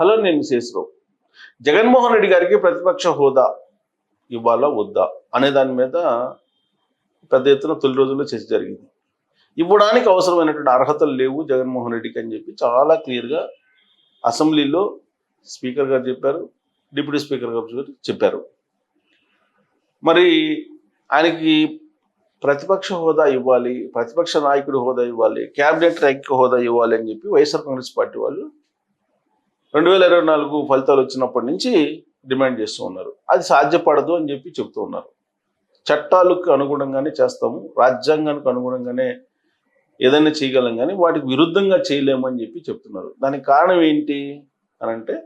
Hello, నేను శేషరావు. జగన్మోహన్ రెడ్డి గారికి ప్రతిపక్ష హోదా ఇవ్వాలా వద్దా అనే దాని మీద పెద్ద ఎత్తున తొలి రోజుల్లో చర్చ జరిగింది. ఇవ్వడానికి అవసరమైనటువంటి అర్హతలు లేవు జగన్మోహన్ రెడ్డికి అని చెప్పి చాలా క్లియర్గా అసెంబ్లీలో స్పీకర్ గారు చెప్పారు, డిప్యూటీ స్పీకర్ గారు చెప్పారు. మరి ఆయనకి ప్రతిపక్ష హోదా ఇవ్వాలి, ప్రతిపక్ష నాయకుడి హోదా ఇవ్వాలి, క్యాబినెట్ ర్యాంక్ హోదా ఇవ్వాలి అని చెప్పి వైఎస్ఆర్ కాంగ్రెస్ పార్టీ వాళ్ళు 2024 ఫలితాలు వచ్చినప్పటి నుంచి డిమాండ్ చేస్తూ ఉన్నారు. అది సాధ్యపడదు అని చెప్పి చెప్తూ ఉన్నారు. చట్టాలకు అనుగుణంగానే చేస్తాము, రాజ్యాంగానికి అనుగుణంగానే ఏదైనా చేయగలం, కానీ వాటికి విరుద్ధంగా చేయలేమని చెప్పి చెప్తున్నారు. దానికి కారణం ఏంటి అని అంటే,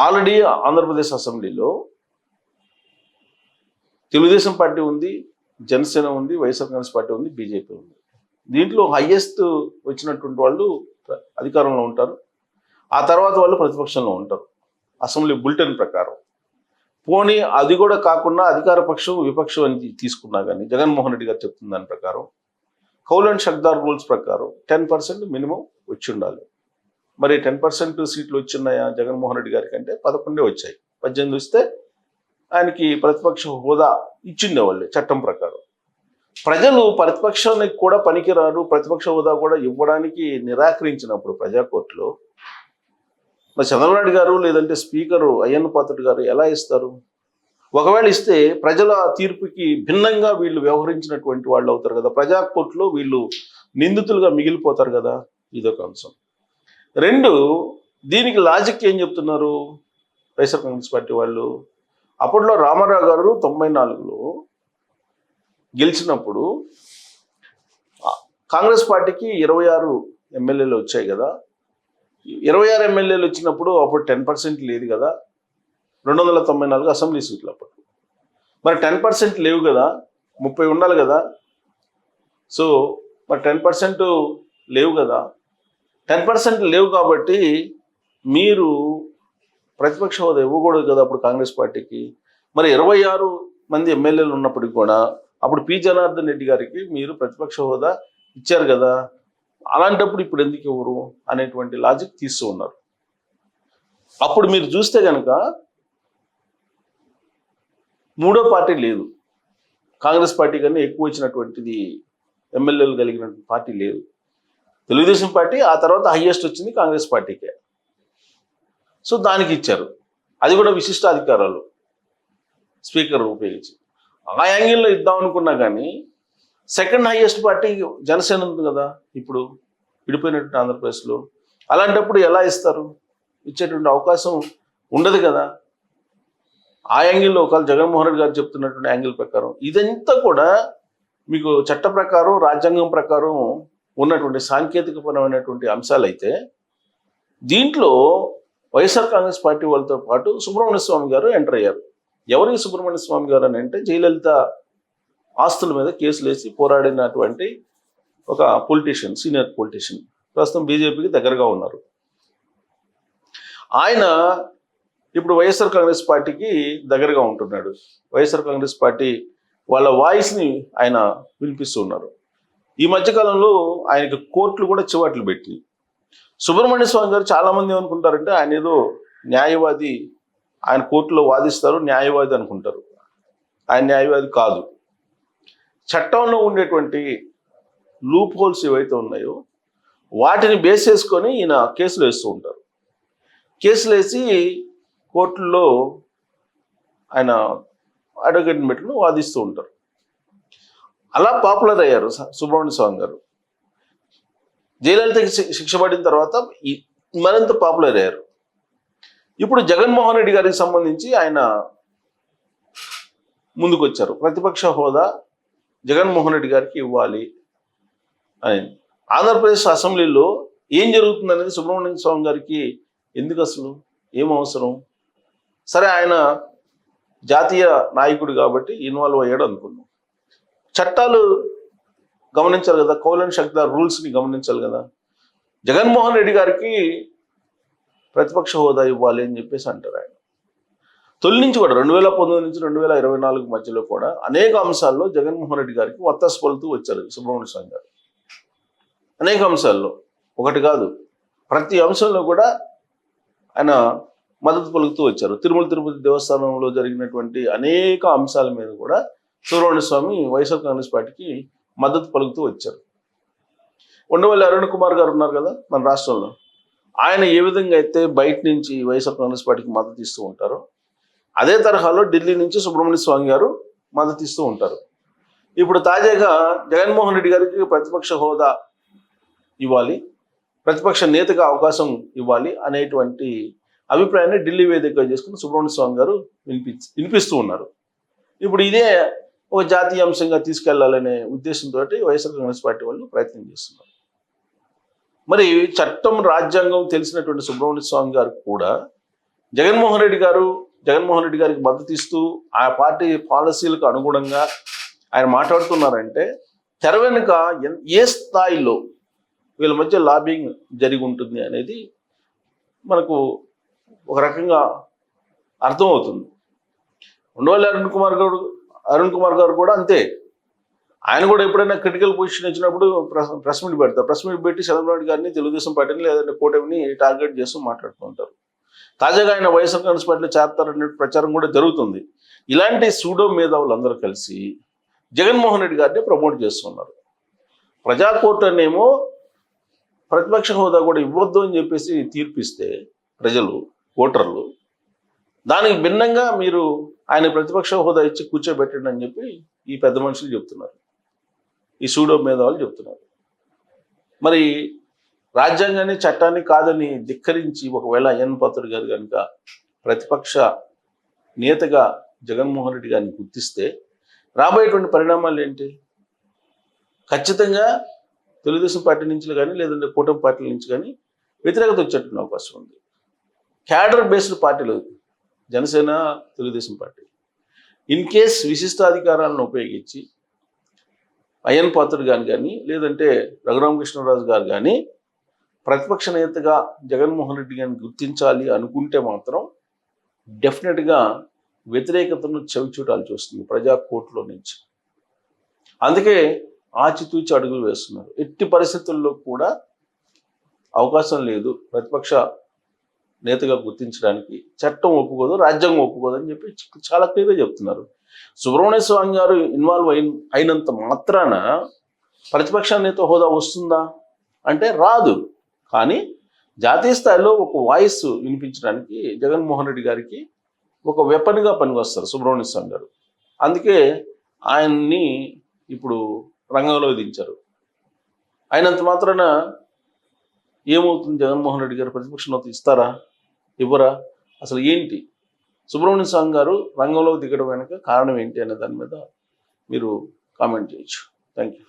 ఆల్రెడీ ఆంధ్రప్రదేశ్ అసెంబ్లీలో తెలుగుదేశం పార్టీ ఉంది, జనసేన ఉంది, వైఎస్ఆర్ కాంగ్రెస్ పార్టీ ఉంది, బీజేపీ ఉంది. దీంట్లో హైయెస్ట్ వచ్చినటువంటి వాళ్ళు అధికారంలో ఉంటారు, ఆ తర్వాత వాళ్ళు ప్రతిపక్షంలో ఉంటారు అసెంబ్లీ బులెటిన్ ప్రకారం. పోనీ అది కూడా కాకుండా అధికార పక్షం విపక్షం అని తీసుకున్నా కానీ జగన్మోహన్ రెడ్డి గారు చెప్తున్న దాని ప్రకారం కౌల్ అండ్ షక్దార్ రూల్స్ ప్రకారం 10% మినిమం వచ్చి ఉండాలి. మరి 10% సీట్లు వచ్చిన్నాయా జగన్మోహన్ రెడ్డి గారికి అంటే 11 వచ్చాయి. 18 వస్తే ఆయనకి ప్రతిపక్ష హోదా ఇచ్చిండేవాళ్ళు చట్టం ప్రకారం. ప్రజలు ప్రతిపక్షానికి కూడా పనికిరారు, ప్రతిపక్ష హోదా కూడా ఇవ్వడానికి నిరాకరించినప్పుడు ప్రజాకోర్టులో మరి చంద్రబాబు నాయుడు గారు లేదంటే స్పీకరు అయ్యన్న పాత్రుడు గారు ఎలా ఇస్తారు? ఒకవేళ ఇస్తే ప్రజల తీర్పుకి భిన్నంగా వీళ్ళు వ్యవహరించినటువంటి వాళ్ళు అవుతారు కదా, ప్రజాకోర్టులో వీళ్ళు నిందితులుగా మిగిలిపోతారు కదా. ఇదొక అంశం. రెండు, దీనికి లాజిక్ ఏం చెప్తున్నారు వైఎస్ఆర్ కాంగ్రెస్ పార్టీ వాళ్ళు? అప్పట్లో రామారావు గారు 94లో గెలిచినప్పుడు కాంగ్రెస్ పార్టీకి 26 ఎమ్మెల్యేలు వచ్చాయి కదా. 26 ఎమ్మెల్యేలు వచ్చినప్పుడు అప్పుడు 10% లేదు కదా, 294 అసెంబ్లీ సీట్లు అప్పుడు. మరి 10% లేవు కదా, 30 ఉండాలి కదా. సో మరి 10% లేవు కదా, 10% లేవు కాబట్టి మీరు ప్రతిపక్ష హోదా ఇవ్వకూడదు కదా అప్పుడు కాంగ్రెస్ పార్టీకి. మరి 26 మంది ఎమ్మెల్యేలు ఉన్నప్పటికీ కూడా అప్పుడు పి జనార్దన్ రెడ్డి గారికి మీరు ప్రతిపక్ష హోదా ఇచ్చారు కదా, అలాంటప్పుడు ఇప్పుడు ఎందుకు ఇవ్వరు అనేటువంటి లాజిక్ తీస్తూ ఉన్నారు. అప్పుడు మీరు చూస్తే కనుక మూడో పార్టీ లేదు, కాంగ్రెస్ పార్టీ కన్నా ఎక్కువ వచ్చినటువంటిది ఎమ్మెల్యేలు కలిగినటువంటి పార్టీ లేదు. తెలుగుదేశం పార్టీ, ఆ తర్వాత హైయెస్ట్ వచ్చింది కాంగ్రెస్ పార్టీకే. సో దానికి ఇచ్చారు, అది కూడా విశిష్టాధికారాలు స్పీకర్ ఉపయోగించి. ఆ యాంగిల్లో ఇద్దాం అనుకున్నా కానీ సెకండ్ హైయెస్ట్ పార్టీ జనసేన ఉంది కదా ఇప్పుడు విడిపోయినటువంటి ఆంధ్రప్రదేశ్లో. అలాంటప్పుడు ఎలా ఇస్తారు? ఇచ్చేటువంటి అవకాశం ఉండదు కదా. ఆ యాంగిల్లో ఒకవేళ జగన్మోహన్ రెడ్డి గారు చెప్తున్నటువంటి యాంగిల్ ప్రకారం ఇదంతా కూడా మీకు చట్ట ప్రకారం రాజ్యాంగం ప్రకారం ఉన్నటువంటి సాంకేతికపరమైనటువంటి అంశాలు అయితే, దీంట్లో వైఎస్ఆర్ కాంగ్రెస్ పార్టీ వాళ్ళతో పాటు సుబ్రహ్మణ్య స్వామి గారు ఎంటర్ అయ్యారు. ఎవరి సుబ్రహ్మణ్య స్వామి గారు అని అంటే, జయలలిత ఆస్తుల మీద కేసులు వేసి పోరాడినటువంటి ఒక పొలిటీషియన్, సీనియర్ పొలిటీషియన్, ప్రస్తుతం బీజేపీకి దగ్గరగా ఉన్నారు. ఆయన ఇప్పుడు వైఎస్ఆర్ కాంగ్రెస్ పార్టీకి దగ్గరగా ఉంటున్నాడు. వైఎస్ఆర్ కాంగ్రెస్ పార్టీ వాళ్ళ వాయిస్ని ఆయన వినిపిస్తూ ఉన్నారు. ఈ మధ్యకాలంలో ఆయనకి కోర్టులు కూడా చివాట్లు పెట్టి, సుబ్రహ్మణ్య స్వామి గారు చాలామంది ఏమనుకుంటారంటే ఆయన ఏదో న్యాయవాది, ఆయన కోర్టులో వాదిస్తారు, న్యాయవాది అనుకుంటారు. ఆయన న్యాయవాది కాదు. చట్టంలో ఉండేటువంటి లూప్ హోల్స్ ఏవైతే ఉన్నాయో వాటిని బేస్ చేసుకొని ఈయన కేసులు వేస్తూ ఉంటారు. కేసులు వేసి కోర్టుల్లో ఆయన అడ్వకేట్ని పెట్టుకుని వాదిస్తూ ఉంటారు. అలా పాపులర్ అయ్యారు సుబ్రహ్మణ్య స్వామి గారు. జయలలితకి శిక్ష పడిన తర్వాత మరింత పాపులర్ అయ్యారు. ఇప్పుడు జగన్మోహన్ రెడ్డి గారికి సంబంధించి ఆయన ముందుకు వచ్చారు, ప్రతిపక్ష హోదా జగన్మోహన్ రెడ్డి గారికి ఇవ్వాలి అని. ఆంధ్రప్రదేశ్ అసెంబ్లీలో ఏం జరుగుతుంది అనేది సుబ్రహ్మణ్య స్వామి గారికి ఎందుకు, అసలు ఏం అవసరం? సరే, ఆయన జాతీయ నాయకుడు కాబట్టి ఇన్వాల్వ్ అయ్యాడు అనుకుందాం. చట్టాలు గమనించాలి కదా, కౌల్ అండ్ షక్దార్ రూల్స్ని గమనించాలి కదా. జగన్మోహన్ రెడ్డి గారికి ప్రతిపక్ష హోదా ఇవ్వాలి అని చెప్పేసి అంటారు ఆయన. తొలి నుంచి కూడా 2019 నుంచి 2024 మధ్యలో కూడా అనేక అంశాల్లో జగన్మోహన్ రెడ్డి గారికి వత్తాసు పలుతూ వచ్చారు సుబ్రహ్మణ్య స్వామి గారు. అనేక అంశాల్లో, ఒకటి కాదు, ప్రతి అంశంలో కూడా ఆయన మద్దతు పలుకుతూ వచ్చారు. తిరుమల తిరుపతి దేవస్థానంలో జరిగినటువంటి అనేక అంశాల మీద కూడా సుబ్రహ్మణ్య స్వామి వైఎస్ఆర్ కాంగ్రెస్ పార్టీకి మద్దతు పలుకుతూ వచ్చారు. ఉండవల్లి అరుణ్ కుమార్ గారు ఉన్నారు కదా మన రాష్ట్రంలో, ఆయన ఏ విధంగా అయితే బయట నుంచి వైఎస్ఆర్ కాంగ్రెస్ పార్టీకి మద్దతు ఇస్తూ ఉంటారో అదే తరహాలో ఢిల్లీ నుంచి సుబ్రహ్మణ్య స్వామి గారు మద్దతు ఇస్తూ ఉంటారు. ఇప్పుడు తాజాగా జగన్మోహన్ రెడ్డి గారికి ప్రతిపక్ష హోదా ఇవ్వాలి, ప్రతిపక్ష నేతగా అవకాశం ఇవ్వాలి అనేటువంటి అభిప్రాయాన్ని ఢిల్లీ వేదికగా చేసుకుని సుబ్రహ్మణ్య స్వామి గారు వినిపిస్తూ ఉన్నారు. ఇప్పుడు ఇదే ఒక జాతీయ అంశంగా తీసుకెళ్లాలనే ఉద్దేశంతో వైఎస్ఆర్ కాంగ్రెస్ పార్టీ వాళ్ళు ప్రయత్నం చేస్తున్నారు. మరి చట్టం రాజ్యాంగం తెలిసినటువంటి సుబ్రహ్మణ్య స్వామి గారు కూడా జగన్మోహన్ రెడ్డి గారికి మద్దతు ఇస్తూ ఆ పార్టీ పాలసీలకు అనుగుణంగా ఆయన మాట్లాడుతున్నారంటే తెర వెనుక ఏ స్థాయిలో వీళ్ళ మధ్య లాబింగ్ జరిగి ఉంటుంది అనేది మనకు ఒక రకంగా అర్థమవుతుంది. ఉండవల్లి అరుణ్ కుమార్ గారు కూడా అంతే. ఆయన కూడా ఎప్పుడైనా క్రిటికల్ పొజిషన్ వచ్చినప్పుడు ప్రెస్ మీట్ పెడతారు. ప్రెస్ మీట్ పెట్టి చంద్రబాబు నాయుడు గారిని, తెలుగుదేశం పార్టీని లేదంటే కూటమిని టార్గెట్ చేస్తూ మాట్లాడుతూ ఉంటారు. తాజాగా ఆయన వైఎస్ఆర్ కాంగ్రెస్ పార్టీలో చేరతారనే ప్రచారం కూడా జరుగుతుంది. ఇలాంటి సూడో మేధావులు అందరూ కలిసి జగన్మోహన్ రెడ్డి గారిని ప్రమోట్ చేస్తున్నారు. ప్రజా కోర్టు అనేమో ప్రతిపక్ష హోదా కూడా ఇవ్వద్దు అని చెప్పేసి తీర్పిస్తే ప్రజలు, ఓటర్లు, దానికి భిన్నంగా మీరు ఆయన ప్రతిపక్ష హోదా ఇచ్చి కూర్చోబెట్టండి అని చెప్పి ఈ పెద్ద మనుషులు చెప్తున్నారు, ఈ సూడో మేధావులు చెప్తున్నారు. మరి రాజ్యాంగాన్ని, చట్టాన్ని కాదని ధిక్కరించి ఒకవేళ ఎన్ పాత్రుడు గారు కనుక ప్రతిపక్ష నేతగా జగన్మోహన్ రెడ్డి గారిని గుర్తిస్తే రాబోయేటువంటి పరిణామాలు ఏంటి? ఖచ్చితంగా తెలుగుదేశం పార్టీ నుంచి కానీ లేదంటే కూటమి పార్టీల నుంచి కానీ వ్యతిరేకత వచ్చేటువంటి అవకాశం ఉంది. క్యాడర్ బేస్డ్ పార్టీలు Janasena, Telugu Desam party in case విశిష్టాధికారాలను ఉపయోగించి అయ్యన్ పాత్రుడు గారు కానీ లేదంటే రఘురామకృష్ణరాజు గారు కానీ ప్రతిపక్ష నేతగా జగన్మోహన్ రెడ్డి గారిని గుర్తించాలి అనుకుంటే మాత్రం డెఫినెట్గా వ్యతిరేకతను చవిచూడాల్సి చూస్తుంది ప్రజా కోర్టులో నుంచి. అందుకే ఆచితూచి అడుగులు వేస్తున్నారు. ఎట్టి పరిస్థితుల్లో కూడా అవకాశం లేదు ప్రతిపక్ష నేతగా గుర్తించడానికి, చట్టం ఒప్పుకోదు, రాజ్యాంగం ఒప్పుకోదు అని చెప్పి చాలా క్లియర్గా చెప్తున్నారు. సుబ్రహ్మణ్య స్వామి గారు ఇన్వాల్వ్ అయినంత మాత్రాన ప్రతిపక్ష నేత హోదా వస్తుందా అంటే రాదు. కానీ జాతీయ స్థాయిలో ఒక వాయిస్ వినిపించడానికి జగన్మోహన్ రెడ్డి గారికి ఒక వెపన్గా పనికొస్తారు సుబ్రహ్మణ్య స్వామి గారు. అందుకే ఆయన్ని ఇప్పుడు రంగంలో దించారు. అయినంత మాత్రాన ఏమవుతుంది? జగన్మోహన్ రెడ్డి గారు ప్రతిపక్ష నేత ఇస్తారా, ఇవ్వరా? అసలు ఏంటి సుబ్రహ్మణ్య స్వామి గారు రంగంలో దిగడం వెనక కారణం ఏంటి అనే దాని మీద మీరు కామెంట్ చేయొచ్చు. Thank you.